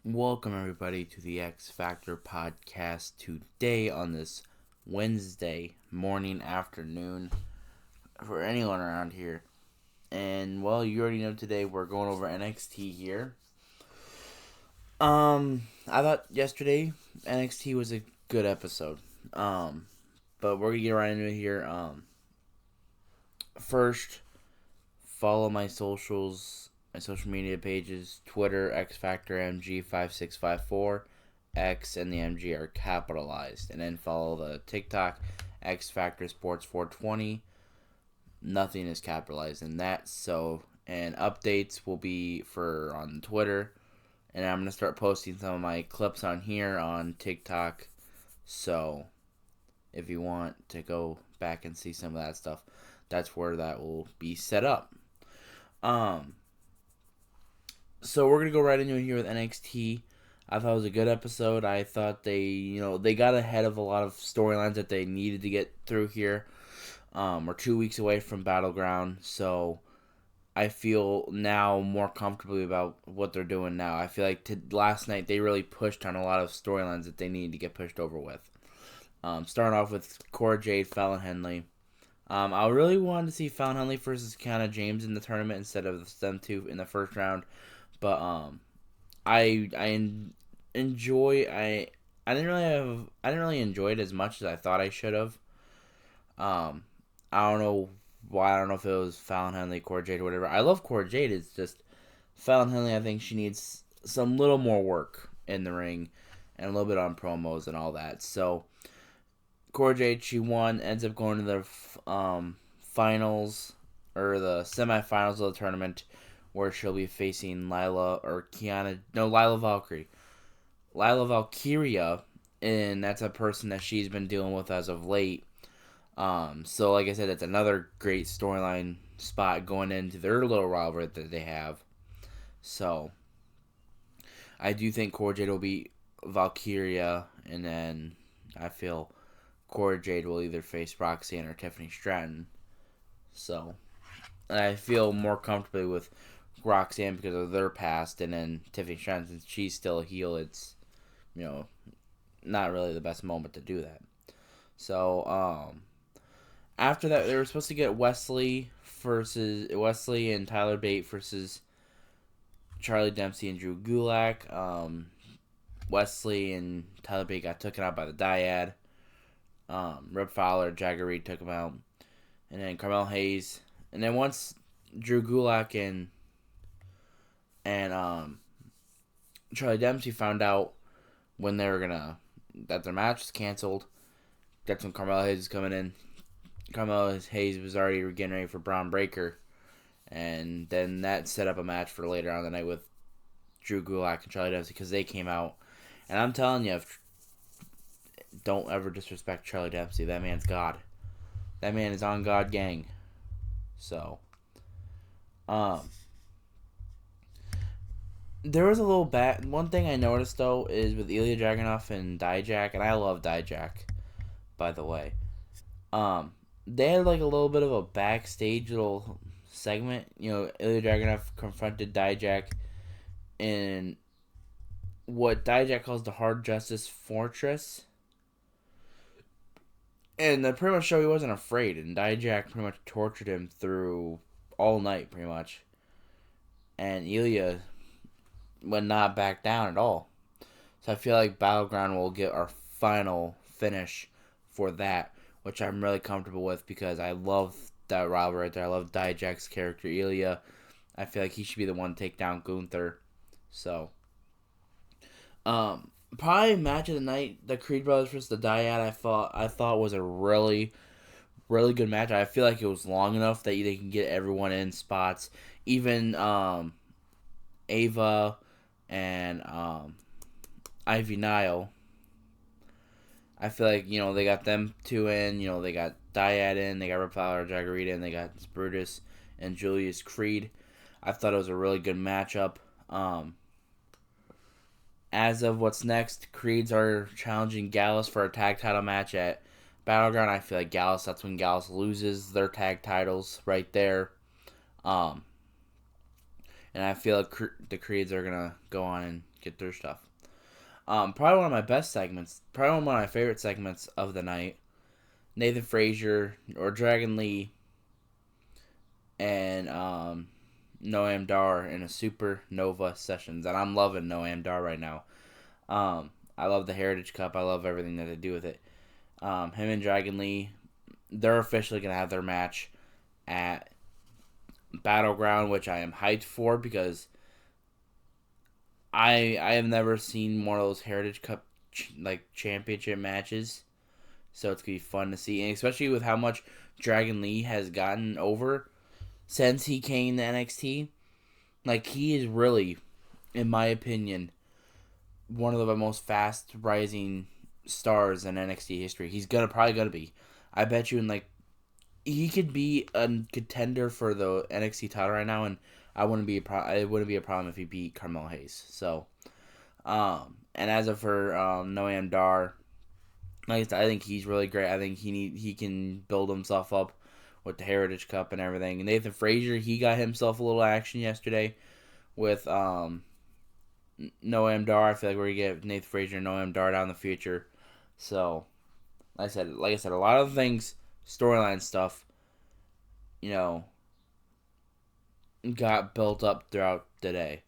Welcome, everybody, to the X Factor podcast today on this Wednesday morning, afternoon for anyone around here. And, well, you already know today we're going over NXT here. I thought yesterday NXT was a good episode. But we're going to get right into it here. First, follow my socials. My social media pages, Twitter, X Factor MG5654, X and the MG are capitalized. And then follow the TikTok, X Factor Sports 420. Nothing is capitalized in that. And updates will be on Twitter. And I'm going to start posting some of my clips on here on TikTok. So, if you want to go back and see some of that stuff, that's where that will be set up. So we're going to go right into it here with NXT. I thought it was a good episode. I thought they got ahead of a lot of storylines that they needed to get through here. We're 2 weeks away from Battleground, so I feel now more comfortably about what they're doing now. I feel like last night they really pushed on a lot of storylines that they needed to get pushed over with. Starting off with Cora Jade, Fallon Henley. I really wanted to see Fallon Henley versus Kiana James in the tournament instead of them two in the first round. But I didn't really enjoy it as much as I thought I should have. I don't know why. I don't know if it was Fallon Henley, Cora Jade, or whatever. I love Cora Jade. It's just Fallon Henley. I think she needs some little more work in the ring and a little bit on promos and all that. So Cora Jade, she won. Ends up going to the finals or the semifinals of the tournament, where she'll be facing Lila Valkyria, and that's a person that she's been dealing with as of late. So like I said, it's another great storyline spot going into their little rivalry that they have. So I do think Cora Jade will beat Valkyria, and then I feel Cora Jade will either face Roxanne or Tiffany Stratton. So I feel more comfortably with Roxanne because of their past, and then Tiffany Stratton, since she's still a heel, it's not really the best moment to do that. So after that, they were supposed to get Wesley and Tyler Bate versus Charlie Dempsey and Drew Gulak. Wesley and Tyler Bate got taken out by the Dyad. Rip Fowler, Jagger Reed took him out, and then Carmel Hayes, and then once Drew Gulak and Charlie Dempsey found out when they were that their match was canceled. That's when Carmelo Hayes is coming in. Carmelo Hayes was already getting ready for Braun Breaker, and then that set up a match for later on the night with Drew Gulak and Charlie Dempsey because they came out. And I'm telling you, don't ever disrespect Charlie Dempsey. That man's God. That man is on God gang. So, there was a little bad. One thing I noticed though is with Ilya Dragunov and Dijak, and I love Dijak, by the way. They had like a little bit of a backstage little segment. Ilya Dragunov confronted Dijak in what Dijak calls the Hard Justice Fortress, and they pretty much show he wasn't afraid, and Dijak pretty much tortured him through all night, pretty much, and Ilya would not back down at all. So I feel like Battleground will get our final finish for that, which I'm really comfortable with because I love that rivalry right there. I love Dijak's character, Ilya. I feel like he should be the one to take down Gunther. So, probably match of the night, the Creed Brothers versus the Dyad. I thought was a really, really good match. I feel like it was long enough that they can get everyone in spots. Even Ava and Ivy Nile. I feel like, they got them two in. They got Dyad in. They got Rip Fowler, Jaggerita, and they got Brutus and Julius Creed. I thought it was a really good matchup. As of what's next, Creeds are challenging Gallus for a tag title match at Battleground. I feel like that's when Gallus loses their tag titles right there. and I feel like the Creeds are gonna go on and get their stuff. Probably one of my best segments, probably one of my favorite segments of the night. Nathan Frazier or Dragon Lee and Noam Dar in a Supernova Sessions, and I'm loving Noam Dar right now. I love the Heritage Cup. I love everything that they do with it. Him and Dragon Lee, they're officially gonna have their match at Battleground, which I am hyped for because I have never seen one of those Heritage Cup championship matches, so it's gonna be fun to see, and especially with how much Dragon Lee has gotten over since he came to NXT. Like, he is really, in my opinion, one of the most fast rising stars in NXT history. He's probably gonna be. I bet you he could be a contender for the NXT title right now, and it wouldn't be a problem if he beat Carmelo Hayes. So, and as of for Noam Dar, I think he's really great. I think he can build himself up with the Heritage Cup and everything. And Nathan Frazier, he got himself a little action yesterday with Noam Dar. I feel like we're gonna get Nathan Frazier and Noam Dar down in the future. So, like I said, a lot of things, storyline stuff, got built up throughout the day.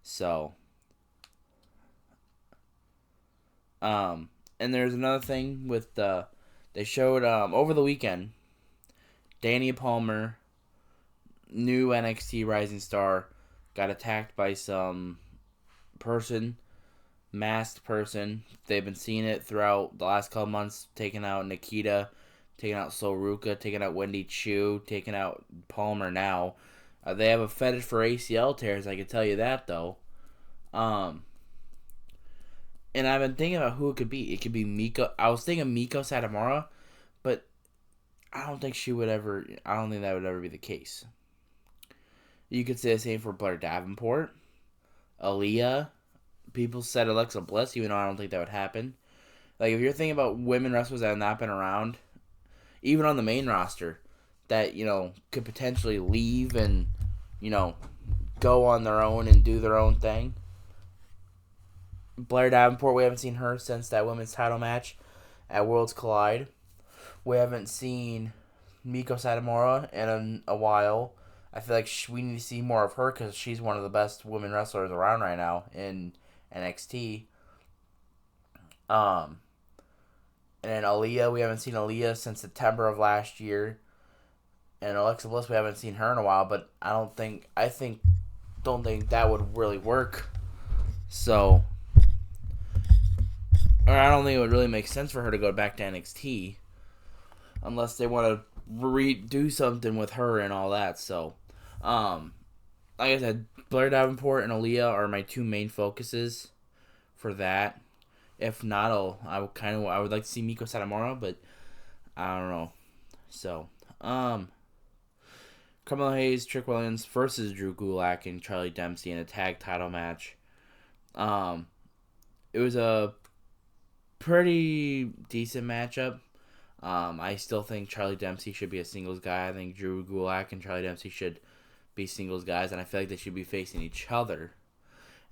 So, and there's another thing with they showed over the weekend, Danny Palmer, new NXT Rising Star, got attacked by some masked person. They've been seeing it throughout the last couple months, taking out Nikita, taking out Soruka, taking out Wendy Chu, taking out Palmer now. They have a fetish for ACL tears, I can tell you that, though. And I've been thinking about who it could be. It could be Miko. I was thinking Miko Satomura, but I don't think that would ever be the case. You could say the same for Blair Davenport, Aaliyah. People said Alexa Bliss, even though I don't think that would happen. Like, if you're thinking about women wrestlers that have not been around, even on the main roster, that, could potentially leave and, go on their own and do their own thing. Blair Davenport, we haven't seen her since that women's title match at Worlds Collide. We haven't seen Miko Satomura in a while. I feel like we need to see more of her because she's one of the best women wrestlers around right now in NXT. And then Aaliyah, we haven't seen Aaliyah since September of last year. And Alexa Bliss, we haven't seen her in a while, but don't think that would really work. So, or I don't think it would really make sense for her to go back to NXT unless they want to redo something with her and all that. So, like I said, Blair Davenport and Aaliyah are my two main focuses for that. If not, I would like to see Miko Satomura, but I don't know. So, Carmelo Hayes, Trick Williams versus Drew Gulak and Charlie Dempsey in a tag title match. It was a pretty decent matchup. I still think Charlie Dempsey should be a singles guy. I think Drew Gulak and Charlie Dempsey should be singles guys, and I feel like they should be facing each other.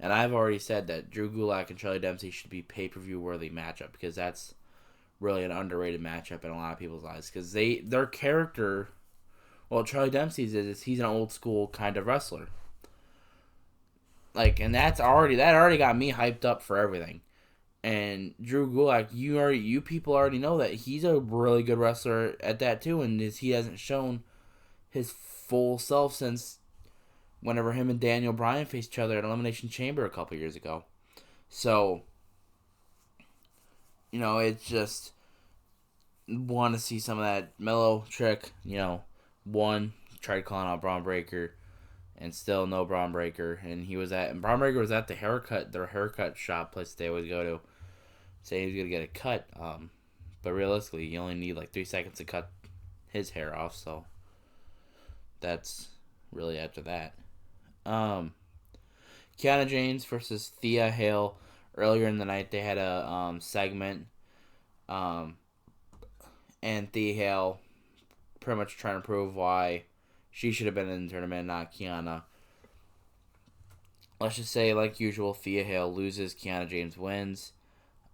And I've already said that Drew Gulak and Charlie Dempsey should be pay-per-view worthy matchup because that's really an underrated matchup in a lot of people's eyes. Because their character, well, Charlie Dempsey's is he's an old school kind of wrestler. And that already got me hyped up for everything. And Drew Gulak, you people already know that he's a really good wrestler at that too, and he hasn't shown his full self since whenever him and Daniel Bryan faced each other at Elimination Chamber a couple years ago. So, it's just want to see some of that mellow trick. Tried calling out Braun Breaker, and still no Braun Breaker. And Braun Breaker was at their haircut shop place they always go to, saying he was gonna get a cut. But realistically, you only need 3 seconds to cut his hair off. So that's really after that. Kiana James versus Thea Hale. Earlier in the night, they had a segment. And Thea Hale pretty much trying to prove why she should have been in the tournament, not Kiana. let's just say, like usual, Thea Hale loses, Kiana James wins.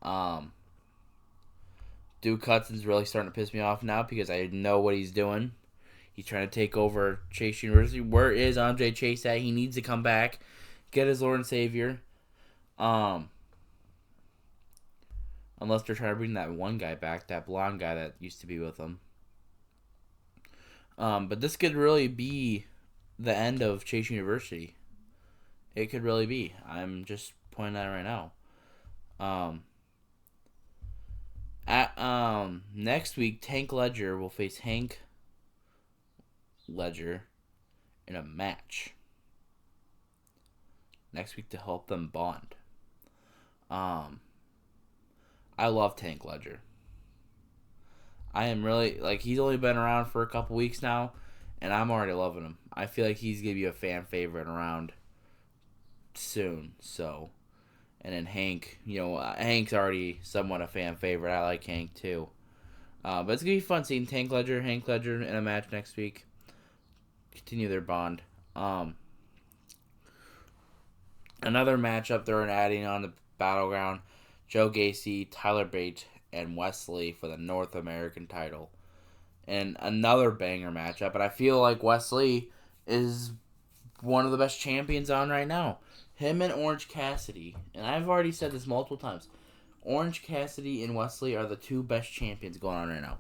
Um, Duke Hudson's really starting to piss me off now because I know what he's doing. He's trying to take over Chase University. Where is Andre Chase at? He needs to come back, get his Lord and Savior. Um, unless they're trying to bring that one guy back, that blonde guy that used to be with him. But this could really be the end of Chase University. It could really be. I'm just pointing that right now. Um, Next week, Tank Ledger will face Hank Ledger in a match next week to help them bond. Um, I love Tank Ledger. I am really he's only been around for a couple weeks now, and I'm already loving him. I feel like he's gonna be a fan favorite around soon. So, and then Hank, Hank's already somewhat a fan favorite. I like Hank too. But it's gonna be fun seeing Hank Ledger in a match next week. Continue their bond. Another matchup they're adding on the Battleground: Joe Gacy, Tyler Bate, and Wesley for the North American title. And another banger matchup. And I feel like Wesley is one of the best champions on right now. Him and Orange Cassidy. And I've already said this multiple times. Orange Cassidy and Wesley are the two best champions going on right now.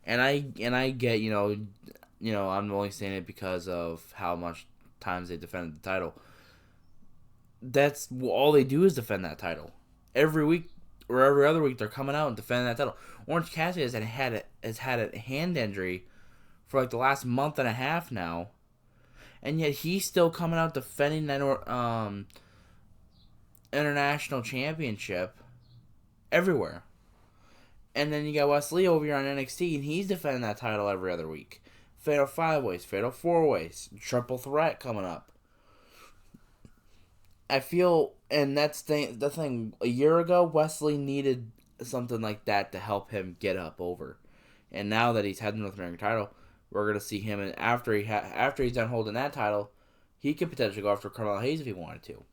And I get, I'm only saying it because of how much times they defended the title. That's all they do is defend that title. Every week or every other week they're coming out and defending that title. Orange Cassidy has had a hand injury for the last month and a half now, and yet he's still coming out defending that international championship everywhere. And then you got Wesley over here on NXT, and he's defending that title every other week. Fatal 5-ways, Fatal 4-ways, Triple Threat coming up. I feel, and that's the thing. A year ago, Wesley needed something like that to help him get up over, and now that he's had the North American title, we're gonna see him. And after he's done holding that title, he could potentially go after Carmelo Hayes if he wanted to.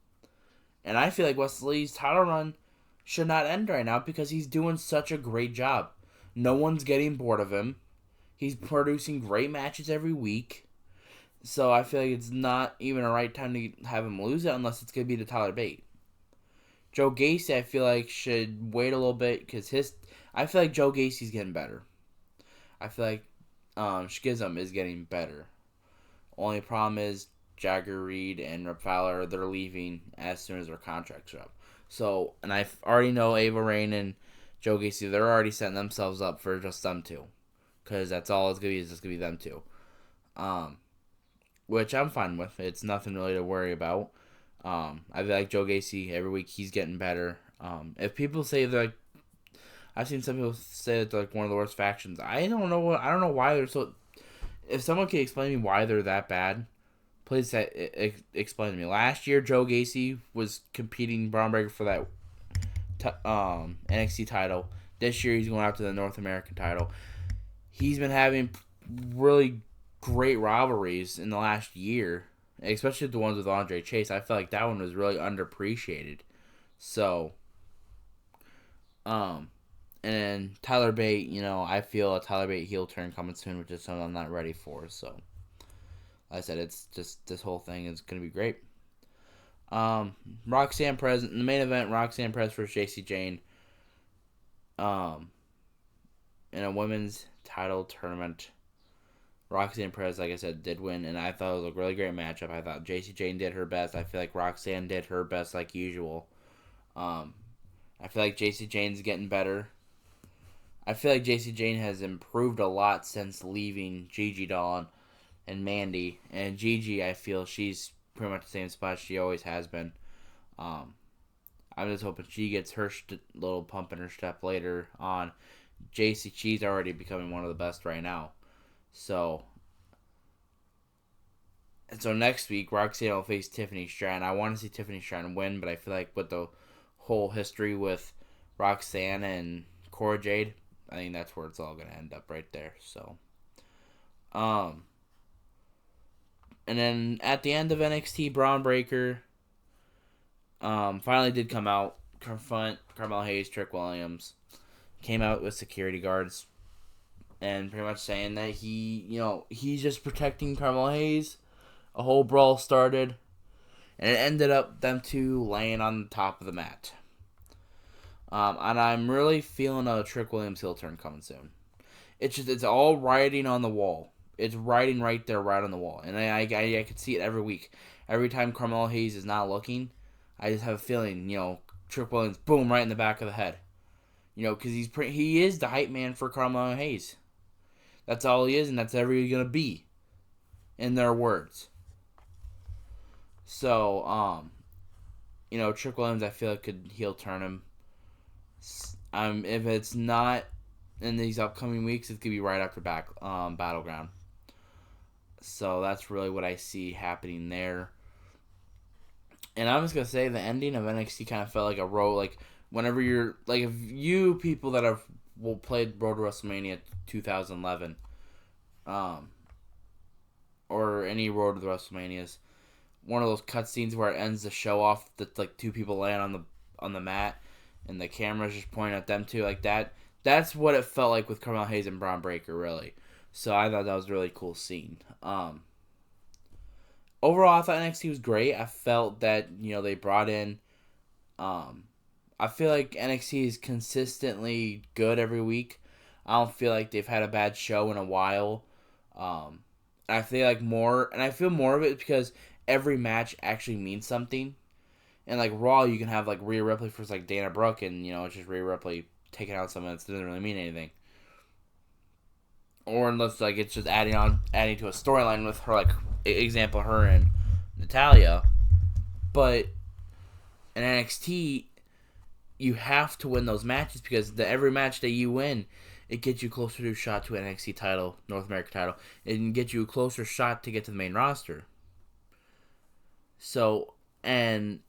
And I feel like Wesley's title run should not end right now because he's doing such a great job. No one's getting bored of him. He's producing great matches every week. So I feel like it's not even a right time to have him lose it unless it's going to be to Tyler Bate. Joe Gacy, I feel like, should wait a little bit because I feel like Joe Gacy's getting better. I feel like Schism is getting better. Only problem is Jagger Reed and Rip Fowler, they're leaving as soon as their contracts are up. So, and I already know Ava Rain and Joe Gacy, they're already setting themselves up for just them two. Because that's all it's going to be, is just going to be them two. Which I'm fine with. It's nothing really to worry about. I feel like Joe Gacy, every week he's getting better. If people say I've seen some people say that they're one of the worst factions. I don't know why they're so. If someone can explain to me why they're that bad, please explain to me. Last year, Joe Gacy was competing Braun Breaker for that NXT title. This year, he's going after the North American title. He's been having really great rivalries in the last year, especially the ones with Andre Chase. I feel like that one was really underappreciated. So, and Tyler Bate, I feel a Tyler Bate heel turn coming soon, which is something I'm not ready for. So, like I said, it's just this whole thing is going to be great. Roxanne Perez in the main event, Roxanne Perez versus JC Jane. In a women's title tournament. Roxanne Perez, like I said, did win, and I thought it was a really great matchup. I thought JC Jane did her best. I feel like Roxanne did her best like usual. I feel like JC Jane's getting better. I feel like JC Jane has improved a lot since leaving Gigi Dawn and Mandy. And Gigi, I feel she's pretty much the same spot she always has been. I'm just hoping she gets her little pump in her step later on. JC, she's already becoming one of the best right now. So next week, Roxanne will face Tiffany Stratton. I want to see Tiffany Stratton win, but I feel like with the whole history with Roxanne and Cora Jade, I think that's where it's all going to end up right there. So, and then at the end of NXT Braun Breaker finally did come out, confront Carmelo Hayes, Trick Williams. Came out with security guards and pretty much saying that he's just protecting Carmelo Hayes. A whole brawl started, and it ended up them two laying on the top of the mat. And I'm really feeling a Trick Williams heel turn coming soon. It's all writing on the wall. It's writing right there, right on the wall, and I could see it every week. Every time Carmelo Hayes is not looking, I just have a feeling, Trick Williams, boom, right in the back of the head. Because he is the hype man for Carmelo Hayes. That's all he is, and that's ever gonna be. In their words. So, Trick Williams, I feel like could heel turn him. If it's not in these upcoming weeks, it's gonna be right after Battleground. So that's really what I see happening there. And I'm just gonna say the ending of NXT kind of felt like a road, like whenever you're like if you people that have played Road to WrestleMania 2011, or any Road to the WrestleManias, one of those cutscenes where it ends the show off that like two people laying on the mat and the camera's just pointing at them two like that. That's what it felt like with Carmelo Hayes and Braun Breaker, really. So I thought that was a really cool scene. Overall, I thought NXT was great. I felt that they brought in. I feel like NXT is consistently good every week. I don't feel like they've had a bad show in a while. I feel like I feel more of it because every match actually means something. And like Raw, you can have like Rhea Ripley versus like Dana Brooke, and it's just Rhea Ripley taking out someone that doesn't really mean anything. Or unless like it's just adding to a storyline with her, like example her and Natalia. But in NXT, you have to win those matches because every match that you win, it gets you closer to a shot to an NXT title, North American title. It can get you a closer shot to get to the main roster. So, and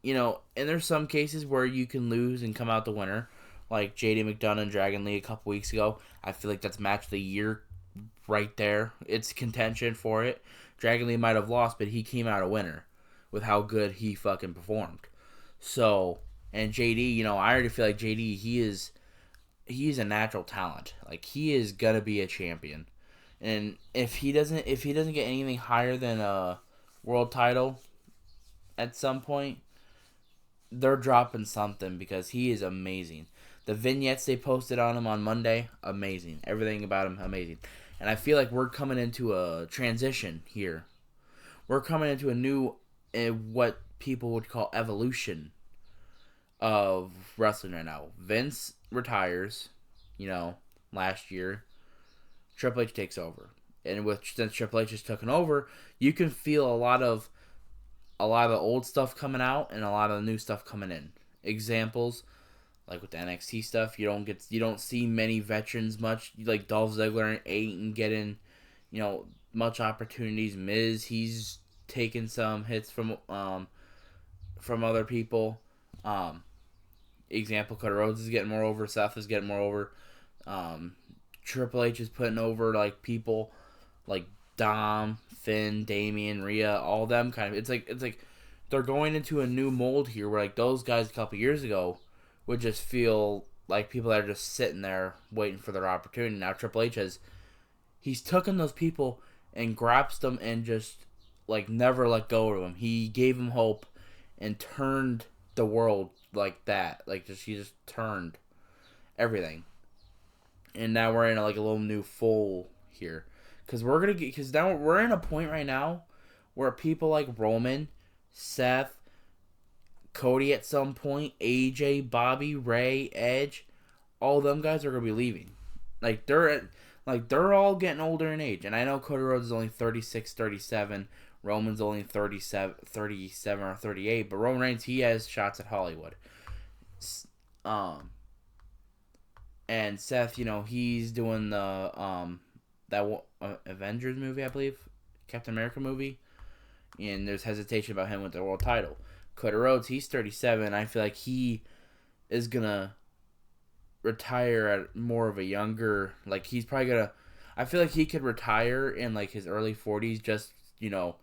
there's some cases where you can lose and come out the winner, like JD McDonough and Dragon Lee a couple weeks ago. I feel like that's match of the year right there. It's contention for it. Dragon Lee might have lost, but he came out a winner with how good he fucking performed. So, and JD, I already feel like JD, he's a natural talent. Like he is gonna be a champion, and if he doesn't get anything higher than a world title at some point, they're dropping something because he is amazing. The vignettes they posted on him on Monday, amazing. Everything about him, amazing. And I feel like we're coming into a transition here. We're coming into a new, what people would call evolution of wrestling right now. Vince retires, last year. Triple H takes over. And since Triple H has taken over, you can feel a lot of the old stuff coming out and a lot of the new stuff coming in. Examples, like with the NXT stuff, you don't see many veterans much. Like Dolph Ziggler ain't getting, much opportunities. Miz, he's taking some hits from other people. Example, Cody Rhodes is getting more over. Seth is getting more over. Triple H is putting over like people like Dom, Finn, Damian, Rhea, all them kind of. It's like they're going into a new mold here where like those guys a couple years ago would just feel like people that are just sitting there waiting for their opportunity. Now Triple H he's taken those people and grasped them and just like never let go of them. He gave them hope and turned the world like that. Like he just turned everything. And now we're in a little new full here. Because now we're in a point right now where people like Roman, Seth, Cody at some point, AJ, Bobby, Ray, Edge, all them guys are gonna be leaving. They're all getting older in age. And I know Cody Rhodes is only 36, 37. Roman's only 37 or 38. But Roman Reigns, he has shots at Hollywood. And Seth, he's doing the that Avengers movie, I believe, Captain America movie, and there's hesitation about him with the world title. Cody Rhodes, he's 37. I feel like he is gonna retire at more of a younger, like he's probably gonna. I feel like he could retire in like his early 40s, just to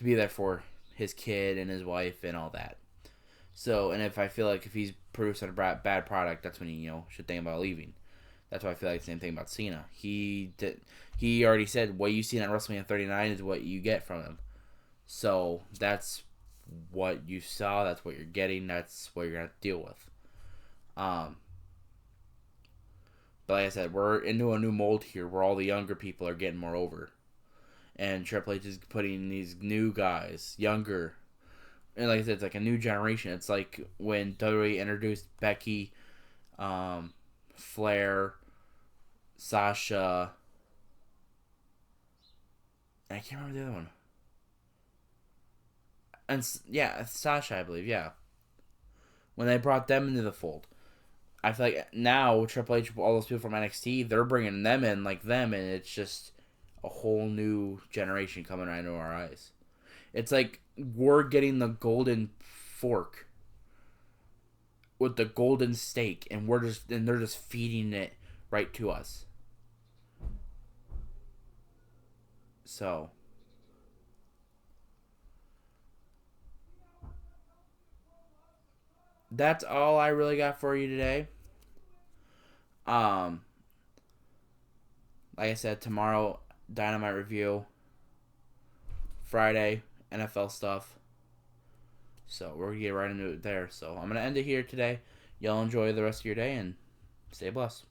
be there for his kid and his wife and all that. So, and if I feel like if he's producing a bad product, that's when he should think about leaving. That's why I feel like the same thing about Cena. He already said what you see at WrestleMania 39 is what you get from him. So that's what you saw. That's what you're getting. That's what you're gonna have to deal with. Um, but like I said, we're into a new mold here where all the younger people are getting more over, and Triple H is putting these new guys, younger, and like I said, it's like a new generation. It's like when WWE introduced Becky, Flair, Sasha, and I can't remember the other one. And yeah, Sasha, I believe. Yeah, when they brought them into the fold, I feel like now Triple H, all those people from NXT, they're bringing them in like them, and it's just a whole new generation coming right into our eyes. It's like we're getting the golden fork with the golden steak, and they're just feeding it right to us. So that's all I really got for you today. Um, like I said, tomorrow Dynamite review. Friday NFL stuff. So we're gonna get right into it there. So I'm gonna end it here today. Y'all enjoy the rest of your day and stay blessed.